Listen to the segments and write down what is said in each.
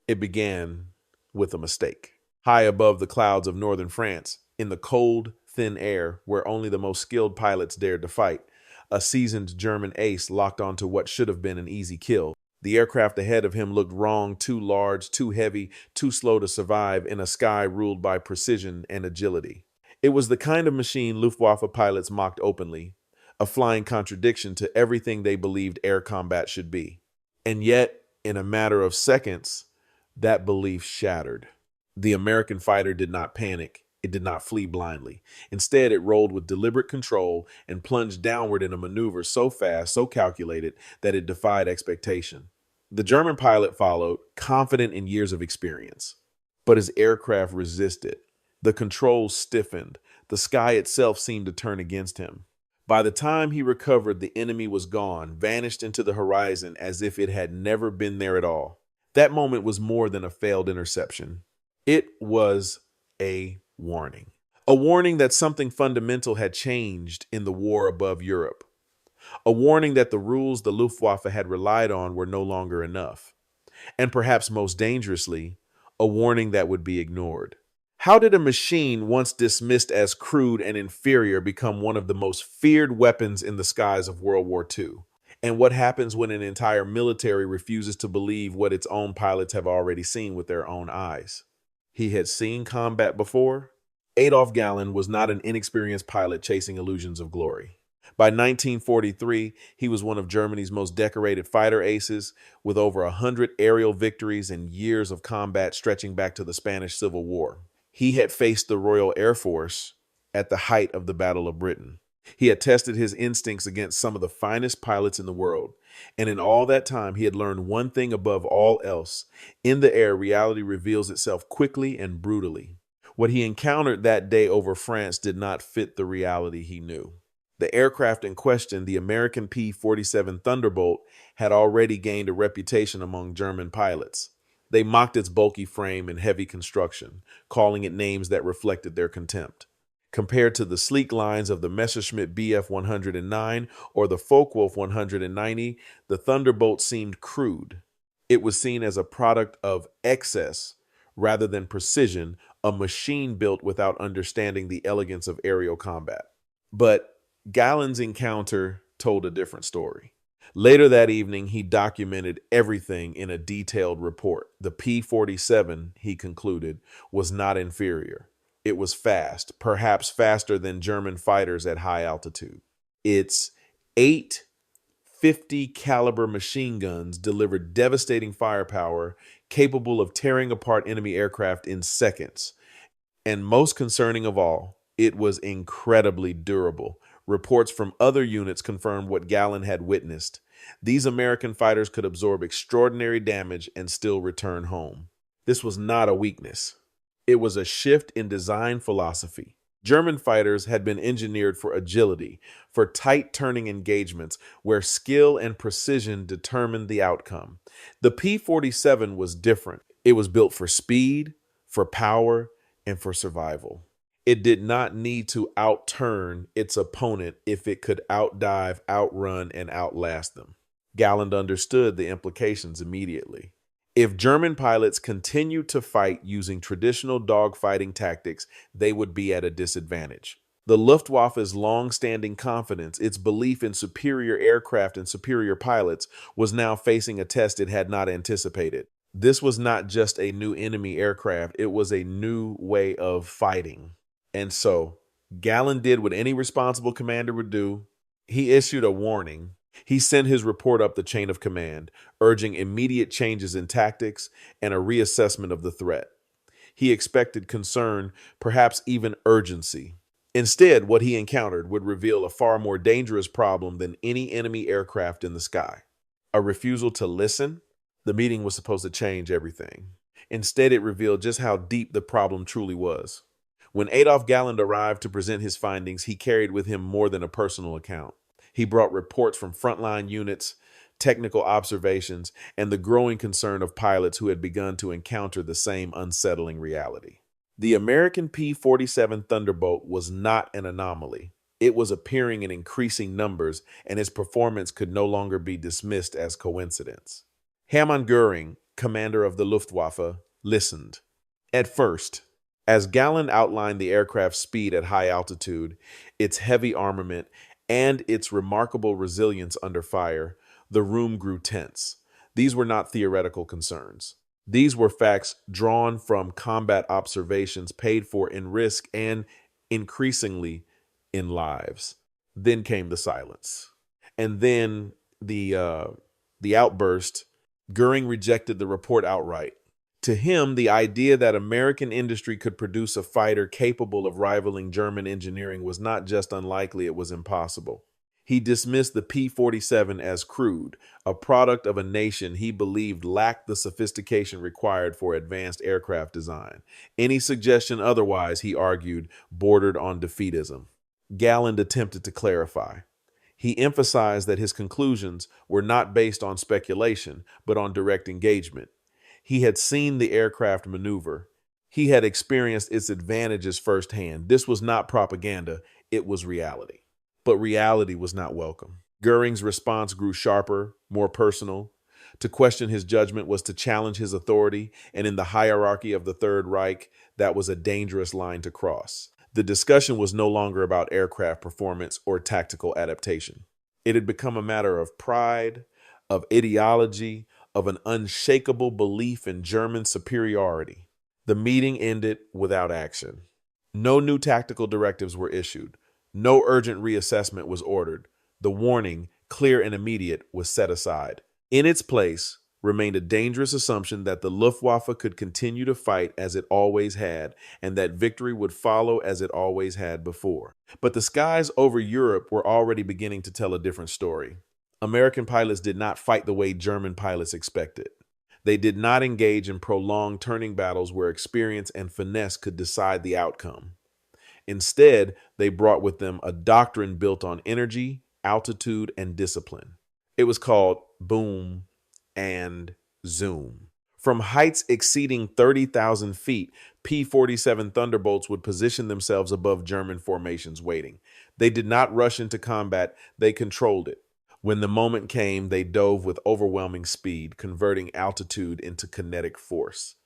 It began with a mistake. High above the clouds of northern France, in the cold, thin air where only the most skilled pilots dared to fight, a seasoned German ace locked onto what should have been an easy kill. The aircraft ahead of him looked wrong, too large, too heavy, too slow to survive in a sky ruled by precision and agility. It was the kind of machine Luftwaffe pilots mocked openly, a flying contradiction to everything they believed air combat should be. And yet, in a matter of seconds, that belief shattered. The American fighter did not panic. It did not flee blindly. Instead, it rolled with deliberate control and plunged downward in a maneuver so fast, so calculated, that it defied expectation. The German pilot followed, confident in years of experience. But his aircraft resisted. The controls stiffened. The sky itself seemed to turn against him. By the time he recovered, the enemy was gone, vanished into the horizon as if it had never been there at all. That moment was more than a failed interception. It was a warning. A warning that something fundamental had changed in the war above Europe. A warning that the rules the Luftwaffe had relied on were no longer enough. And perhaps most dangerously, a warning that would be ignored. How did a machine once dismissed as crude and inferior become one of the most feared weapons in the skies of World War II? And what happens when an entire military refuses to believe what its own pilots have already seen with their own eyes? He had seen combat before. Adolf Galland was not an inexperienced pilot chasing illusions of glory. By 1943, he was one of Germany's most decorated fighter aces, with over 100 aerial victories and years of combat stretching back to the Spanish Civil War. He had faced the Royal Air Force at the height of the Battle of Britain. He had tested his instincts against some of the finest pilots in the world. And in all that time, he had learned one thing above all else. In the air, reality reveals itself quickly and brutally. What he encountered that day over France did not fit the reality he knew. The aircraft in question, the American P-47 Thunderbolt, had already gained a reputation among German pilots. They mocked its bulky frame and heavy construction, calling it names that reflected their contempt. Compared to the sleek lines of the Messerschmitt Bf 109 or the Focke-Wulf 190, the Thunderbolt seemed crude. It was seen as a product of excess rather than precision, a machine built without understanding the elegance of aerial combat. But Galland's encounter told a different story. Later that evening, he documented everything in a detailed report. The P-47, he concluded, was not inferior. It was fast, perhaps faster than German fighters at high altitude. Its 850 caliber machine guns delivered devastating firepower capable of tearing apart enemy aircraft in seconds. And most concerning of all, it was incredibly durable. Reports from other units confirmed what Galland had witnessed. These American fighters could absorb extraordinary damage and still return home. This was not a weakness. It was a shift in design philosophy. German fighters had been engineered for agility, for tight turning engagements where skill and precision determined the outcome. The P-47 was different. It was built for speed, for power, and for survival. It did not need to outturn its opponent if it could outdive, outrun, and outlast them. Galland understood the implications immediately. If German pilots continued to fight using traditional dogfighting tactics, they would be at a disadvantage. The Luftwaffe's long-standing confidence, its belief in superior aircraft and superior pilots, was now facing a test it had not anticipated. This was not just a new enemy aircraft, it was a new way of fighting. And so, Galland did what any responsible commander would do. He issued a warning. He sent his report up the chain of command, urging immediate changes in tactics and a reassessment of the threat. He expected concern, perhaps even urgency. Instead, what he encountered would reveal a far more dangerous problem than any enemy aircraft in the sky. A refusal to listen? The meeting was supposed to change everything. Instead, it revealed just how deep the problem truly was. When Adolf Galland arrived to present his findings, he carried with him more than a personal account. He brought reports from frontline units, technical observations, and the growing concern of pilots who had begun to encounter the same unsettling reality. The American P-47 Thunderbolt was not an anomaly. It was appearing in increasing numbers, and its performance could no longer be dismissed as coincidence. Hermann Göring, commander of the Luftwaffe, listened. At first, as Galland outlined the aircraft's speed at high altitude, its heavy armament, and its remarkable resilience under fire, the room grew tense. These were not theoretical concerns. These were facts drawn from combat observations paid for in risk and, increasingly, in lives. Then came the silence. And then the outburst. Göring rejected the report outright. To him, the idea that American industry could produce a fighter capable of rivaling German engineering was not just unlikely, it was impossible. He dismissed the P-47 as crude, a product of a nation he believed lacked the sophistication required for advanced aircraft design. Any suggestion otherwise, he argued, bordered on defeatism. Galland attempted to clarify. He emphasized that his conclusions were not based on speculation, but on direct engagement. He had seen the aircraft maneuver. He had experienced its advantages firsthand. This was not propaganda, it was reality. But reality was not welcome. Göring's response grew sharper, more personal. To question his judgment was to challenge his authority, and in the hierarchy of the Third Reich, that was a dangerous line to cross. The discussion was no longer about aircraft performance or tactical adaptation. It had become a matter of pride, of ideology, of an unshakable belief in German superiority. The meeting ended without action. No new tactical directives were issued. No urgent reassessment was ordered. The warning, clear and immediate, was set aside. In its place remained a dangerous assumption that the Luftwaffe could continue to fight as it always had, and that victory would follow as it always had before. But the skies over Europe were already beginning to tell a different story. American pilots did not fight the way German pilots expected. They did not engage in prolonged turning battles where experience and finesse could decide the outcome. Instead, they brought with them a doctrine built on energy, altitude, and discipline. It was called boom and zoom. From heights exceeding 30,000 feet, P-47 Thunderbolts would position themselves above German formations waiting. They did not rush into combat, they controlled it. When the moment came, they dove with overwhelming speed, converting altitude into kinetic force.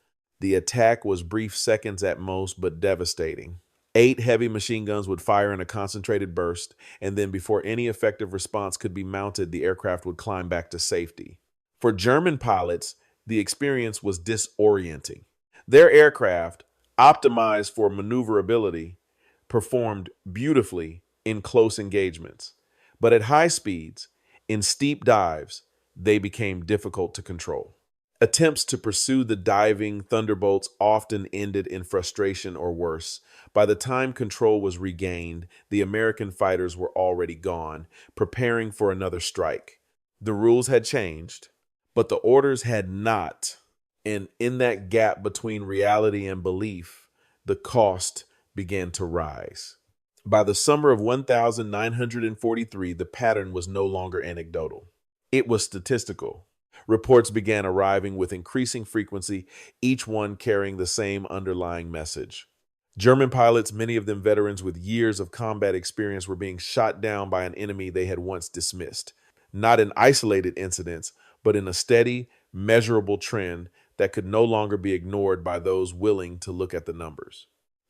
The attack was brief seconds at most, but devastating. 8 heavy machine guns would fire in a concentrated burst, and then before any effective response could be mounted, the aircraft would climb back to safety. For German pilots, the experience was disorienting. Their aircraft, optimized for maneuverability, performed beautifully in close engagements. But at high speeds, in steep dives, they became difficult to control. Attempts to pursue the diving Thunderbolts often ended in frustration or worse. By the time control was regained, the American fighters were already gone, preparing for another strike. The rules had changed, but the orders had not. And in that gap between reality and belief, the cost began to rise. By the summer of 1943, the pattern was no longer anecdotal. It was statistical. Reports began arriving with increasing frequency, each one carrying the same underlying message. German pilots, many of them veterans with years of combat experience, were being shot down by an enemy they had once dismissed. Not in isolated incidents, but in a steady, measurable trend that could no longer be ignored by those willing to look at the numbers.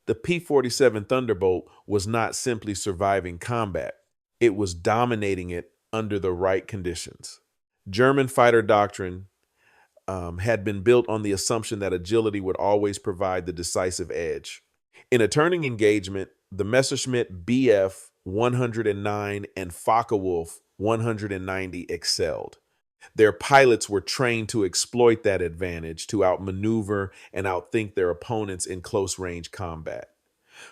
The P-47 Thunderbolt was not simply surviving combat. It was dominating it under the right conditions. German fighter doctrine had been built on the assumption that agility would always provide the decisive edge. In a turning engagement, the Messerschmitt Bf 109 and Focke-Wulf 190 excelled. Their pilots were trained to exploit that advantage, to outmaneuver and outthink their opponents in close-range combat.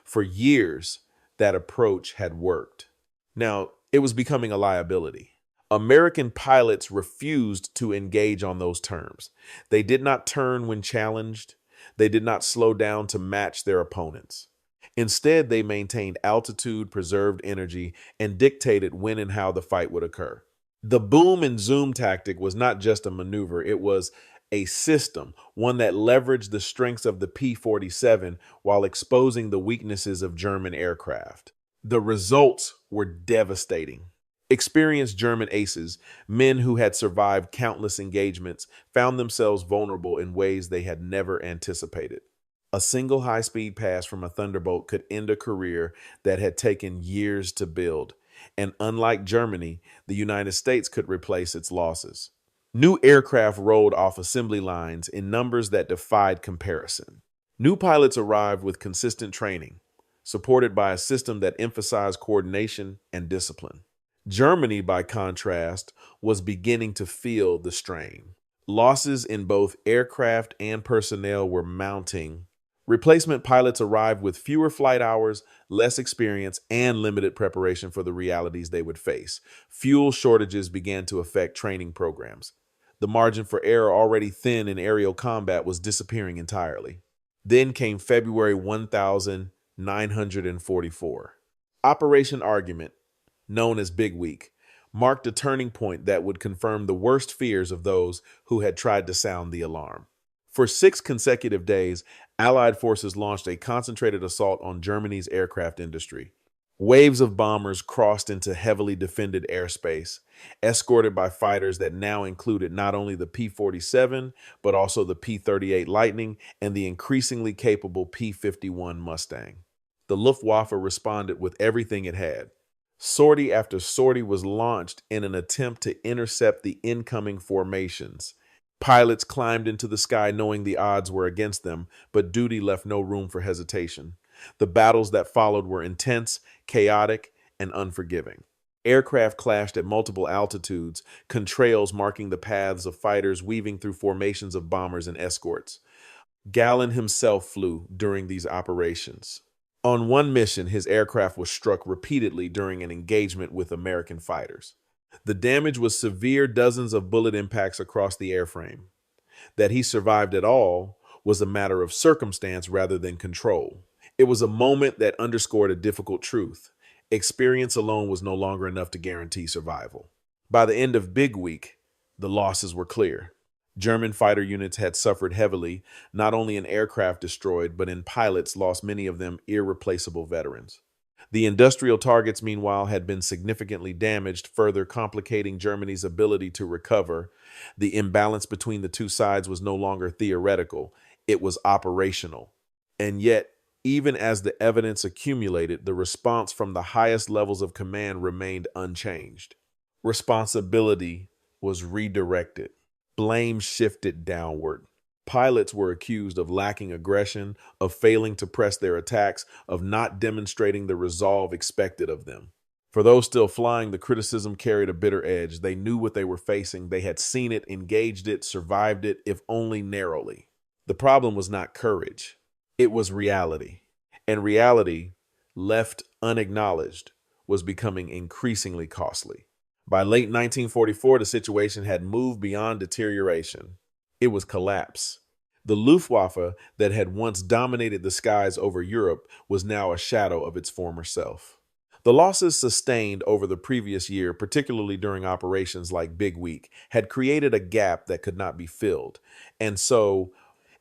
For years, that approach had worked. Now, it was becoming a liability. American pilots refused to engage on those terms. They did not turn when challenged. They did not slow down to match their opponents. Instead, they maintained altitude, preserved energy, and dictated when and how the fight would occur. The boom and zoom tactic was not just a maneuver, it was a system, one that leveraged the strengths of the P-47 while exposing the weaknesses of German aircraft. The results were devastating. Experienced German aces, men who had survived countless engagements, found themselves vulnerable in ways they had never anticipated. A single high-speed pass from a Thunderbolt could end a career that had taken years to build, and unlike Germany, the United States could replace its losses. New aircraft rolled off assembly lines in numbers that defied comparison. New pilots arrived with consistent training, supported by a system that emphasized coordination and discipline. Germany, by contrast, was beginning to feel the strain. Losses in both aircraft and personnel were mounting. Replacement pilots arrived with fewer flight hours, less experience, and limited preparation for the realities they would face. Fuel shortages began to affect training programs. The margin for error, already thin in aerial combat, was disappearing entirely. Then came February 1944. Operation Argument, known as Big Week, marked a turning point that would confirm the worst fears of those who had tried to sound the alarm. For 6 consecutive days, Allied forces launched a concentrated assault on Germany's aircraft industry. Waves of bombers crossed into heavily defended airspace, escorted by fighters that now included not only the P-47, but also the P-38 Lightning and the increasingly capable P-51 Mustang. The Luftwaffe responded with everything it had. Sortie after sortie was launched in an attempt to intercept the incoming formations. Pilots climbed into the sky knowing the odds were against them, but duty left no room for hesitation. The battles that followed were intense, chaotic, and unforgiving. Aircraft clashed at multiple altitudes, contrails marking the paths of fighters weaving through formations of bombers and escorts. Galland himself flew during these operations. On one mission, his aircraft was struck repeatedly during an engagement with American fighters. The damage was severe, dozens of bullet impacts across the airframe. That he survived at all was a matter of circumstance rather than control. It was a moment that underscored a difficult truth. Experience alone was no longer enough to guarantee survival. By the end of Big Week, the losses were clear. German fighter units had suffered heavily, not only in aircraft destroyed, but in pilots, lost many of them irreplaceable veterans. The industrial targets, meanwhile, had been significantly damaged, further complicating Germany's ability to recover. The imbalance between the two sides was no longer theoretical, it was operational. And yet, even as the evidence accumulated, the response from the highest levels of command remained unchanged. Responsibility was redirected. Blame shifted downward. Pilots were accused of lacking aggression, of failing to press their attacks, of not demonstrating the resolve expected of them. For those still flying, the criticism carried a bitter edge. They knew what they were facing. They had seen it, engaged it, survived it, if only narrowly. The problem was not courage. It was reality. And reality, left unacknowledged, was becoming increasingly costly. By late 1944, the situation had moved beyond deterioration. It was collapse. The Luftwaffe that had once dominated the skies over Europe was now a shadow of its former self. The losses sustained over the previous year, particularly during operations like Big Week, had created a gap that could not be filled. And so,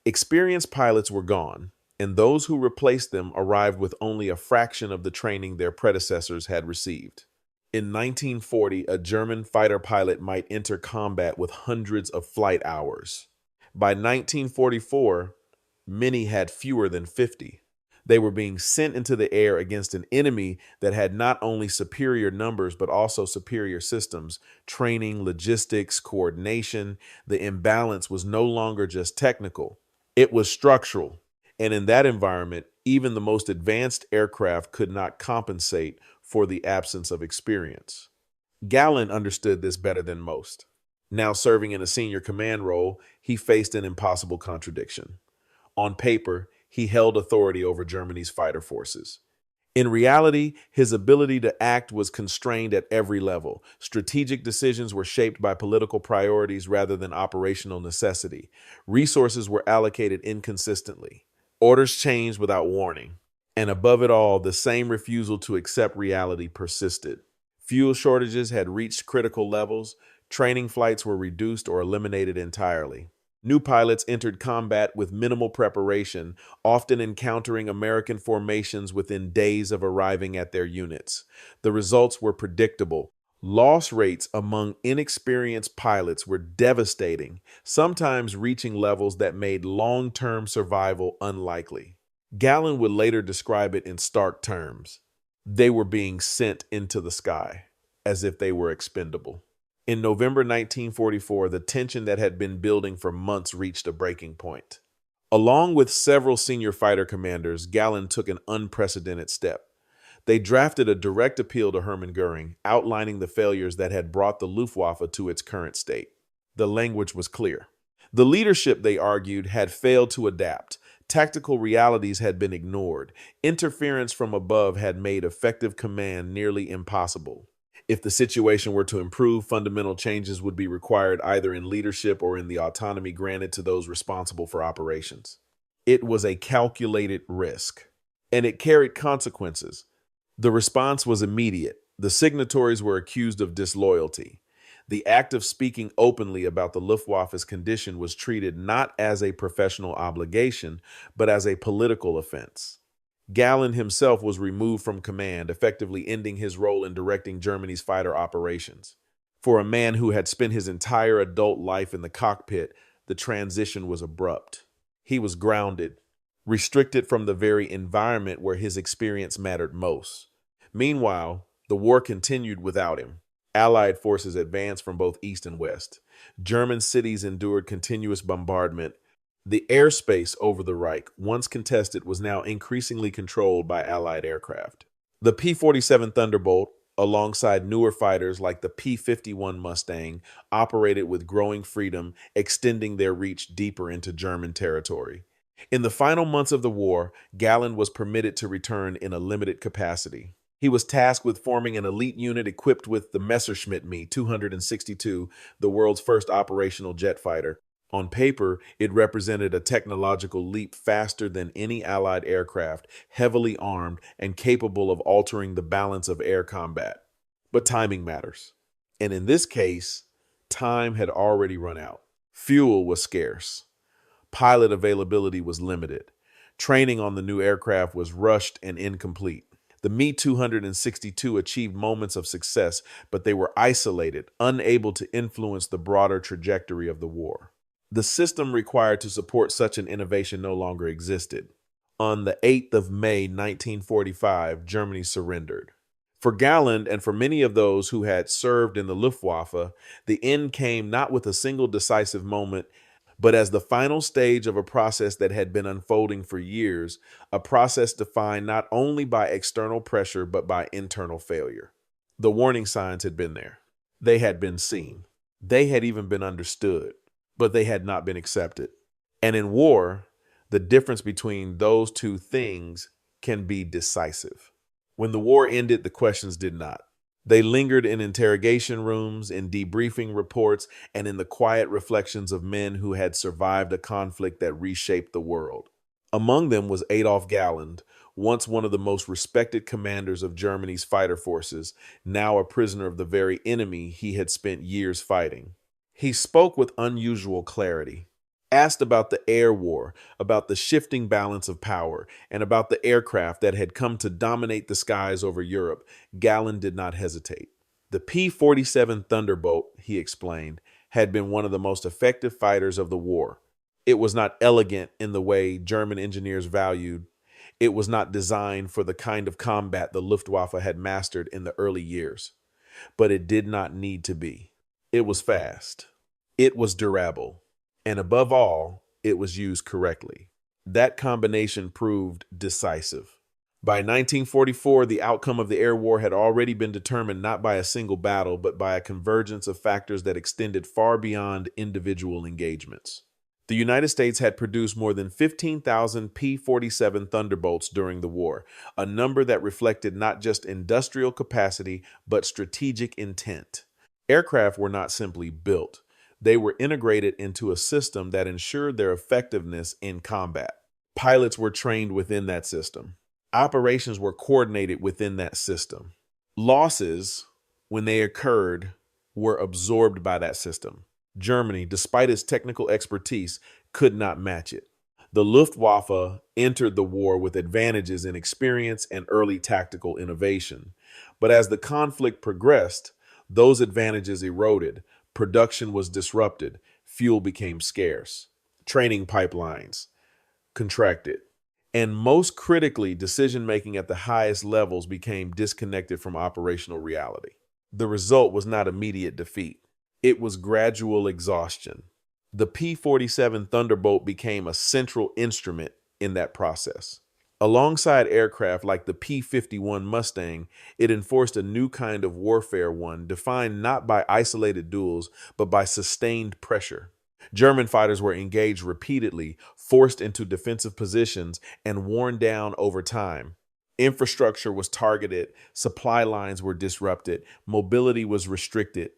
experienced pilots were gone, and those who replaced them arrived with only a fraction of the training their predecessors had received. In 1940, a German fighter pilot might enter combat with hundreds of flight hours. By 1944, many had fewer than 50. They were being sent into the air against an enemy that had not only superior numbers, but also superior systems, training, logistics, coordination. The imbalance was no longer just technical. It was structural. And in that environment, even the most advanced aircraft could not compensate for the absence of experience. Galland understood this better than most. Now serving in a senior command role, he faced an impossible contradiction. On paper, he held authority over Germany's fighter forces. In reality, his ability to act was constrained at every level. Strategic decisions were shaped by political priorities rather than operational necessity. Resources were allocated inconsistently. Orders changed without warning. And above it all, the same refusal to accept reality persisted. Fuel shortages had reached critical levels. Training flights were reduced or eliminated entirely. New pilots entered combat with minimal preparation, often encountering American formations within days of arriving at their units. The results were predictable. Loss rates among inexperienced pilots were devastating, sometimes reaching levels that made long-term survival unlikely. Galland would later describe it in stark terms. They were being sent into the sky, as if they were expendable. In November 1944, the tension that had been building for months reached a breaking point. Along with several senior fighter commanders, Galland took an unprecedented step. They drafted a direct appeal to Hermann Göring, outlining the failures that had brought the Luftwaffe to its current state. The language was clear. The leadership, they argued, had failed to adapt. Tactical realities had been ignored. Interference from above had made effective command nearly impossible. If the situation were to improve, fundamental changes would be required either in leadership or in the autonomy granted to those responsible for operations. It was a calculated risk, and it carried consequences. The response was immediate. The signatories were accused of disloyalty. The act of speaking openly about the Luftwaffe's condition was treated not as a professional obligation, but as a political offense. Galland himself was removed from command, effectively ending his role in directing Germany's fighter operations. For a man who had spent his entire adult life in the cockpit, the transition was abrupt. He was grounded, restricted from the very environment where his experience mattered most. Meanwhile, the war continued without him. Allied forces advanced from both east and west. German cities endured continuous bombardment. The airspace over the Reich, once contested, was now increasingly controlled by Allied aircraft. The P-47 Thunderbolt, alongside newer fighters like the P-51 Mustang, operated with growing freedom, extending their reach deeper into German territory. In the final months of the war, Galland was permitted to return in a limited capacity. He was tasked with forming an elite unit equipped with the Messerschmitt Me 262, the world's first operational jet fighter. On paper, it represented a technological leap faster than any Allied aircraft, heavily armed and capable of altering the balance of air combat. But timing matters. And in this case, time had already run out. Fuel was scarce. Pilot availability was limited. Training on the new aircraft was rushed and incomplete. The Me 262 achieved moments of success, but they were isolated, unable to influence the broader trajectory of the war. The system required to support such an innovation no longer existed. On the 8th of May 1945, Germany surrendered. For Galland and for many of those who had served in the Luftwaffe, the end came not with a single decisive moment, but as the final stage of a process that had been unfolding for years, a process defined not only by external pressure, but by internal failure. The warning signs had been there. They had been seen. They had even been understood, but they had not been accepted. And in war, the difference between those two things can be decisive. When the war ended, the questions did not. They lingered in interrogation rooms, in debriefing reports, and in the quiet reflections of men who had survived a conflict that reshaped the world. Among them was Adolf Galland, once one of the most respected commanders of Germany's fighter forces, now a prisoner of the very enemy he had spent years fighting. He spoke with unusual clarity. Asked about the air war, about the shifting balance of power, and about the aircraft that had come to dominate the skies over Europe, Galland did not hesitate. The P-47 Thunderbolt, he explained, had been one of the most effective fighters of the war. It was not elegant in the way German engineers valued. It was not designed for the kind of combat the Luftwaffe had mastered in the early years. But it did not need to be. It was fast. It was durable. And above all, it was used correctly. That combination proved decisive. By 1944, the outcome of the air war had already been determined not by a single battle, but by a convergence of factors that extended far beyond individual engagements. The United States had produced more than 15,000 P-47 Thunderbolts during the war, a number that reflected not just industrial capacity, but strategic intent. Aircraft were not simply built. They were integrated into a system that ensured their effectiveness in combat. Pilots were trained within that system. Operations were coordinated within that system. Losses, when they occurred, were absorbed by that system. Germany, despite its technical expertise, could not match it. The Luftwaffe entered the war with advantages in experience and early tactical innovation. But as the conflict progressed, Those advantages eroded, production was disrupted, fuel became scarce, training pipelines contracted, and most critically, decision-making at the highest levels became disconnected from operational reality. The result was not immediate defeat. It was gradual exhaustion. The P-47 Thunderbolt became a central instrument in that process. Alongside aircraft like the P-51 Mustang, it enforced a new kind of warfare, one defined not by isolated duels, but by sustained pressure. German fighters were engaged repeatedly, forced into defensive positions, and worn down over time. Infrastructure was targeted, supply lines were disrupted, mobility was restricted.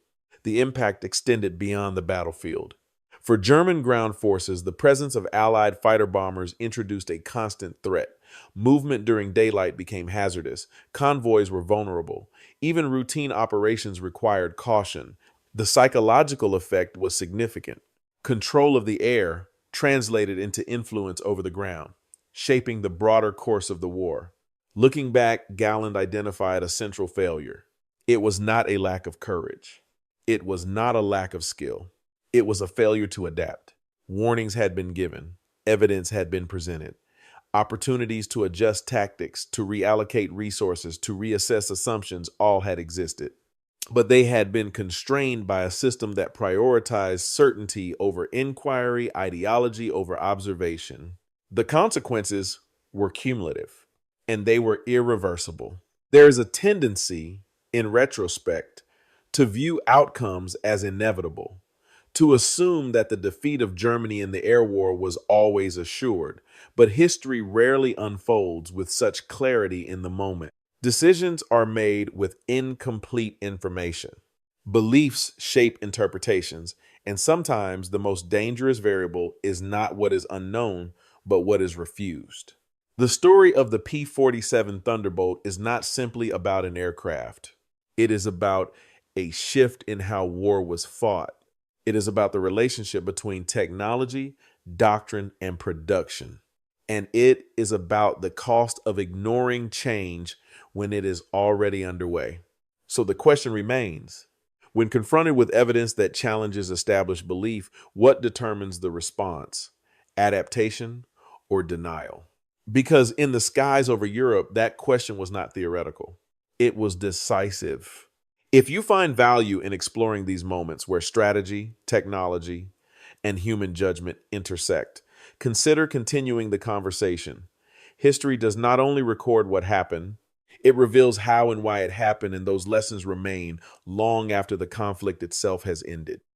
The impact extended beyond the battlefield. For German ground forces, the presence of Allied fighter bombers introduced a constant threat. Movement during daylight became hazardous. Convoys were vulnerable. Even routine operations required caution. The psychological effect was significant. Control of the air translated into influence over the ground, shaping the broader course of the war. Looking back, Galland identified a central failure. It was not a lack of courage. It was not a lack of skill. It was a failure to adapt. Warnings had been given. Evidence had been presented. Opportunities to adjust tactics, to reallocate resources, to reassess assumptions all had existed. But they had been constrained by a system that prioritized certainty over inquiry, ideology over observation. The consequences were cumulative, and they were irreversible. There is a tendency, in retrospect, to view outcomes as inevitable, to assume that the defeat of Germany in the air war was always assured, but history rarely unfolds with such clarity in the moment. Decisions are made with incomplete information. Beliefs shape interpretations, and sometimes the most dangerous variable is not what is unknown, but what is refused. The story of the P-47 Thunderbolt is not simply about an aircraft. It is about a shift in how war was fought. It is about the relationship between technology, doctrine, and production. And it is about the cost of ignoring change when it is already underway. So the question remains, when confronted with evidence that challenges established belief, what determines the response? Adaptation or denial? Because in the skies over Europe, that question was not theoretical. It was decisive. If you find value in exploring these moments where strategy, technology, and human judgment intersect, consider continuing the conversation. History does not only record what happened, it reveals how and why it happened, and those lessons remain long after the conflict itself has ended.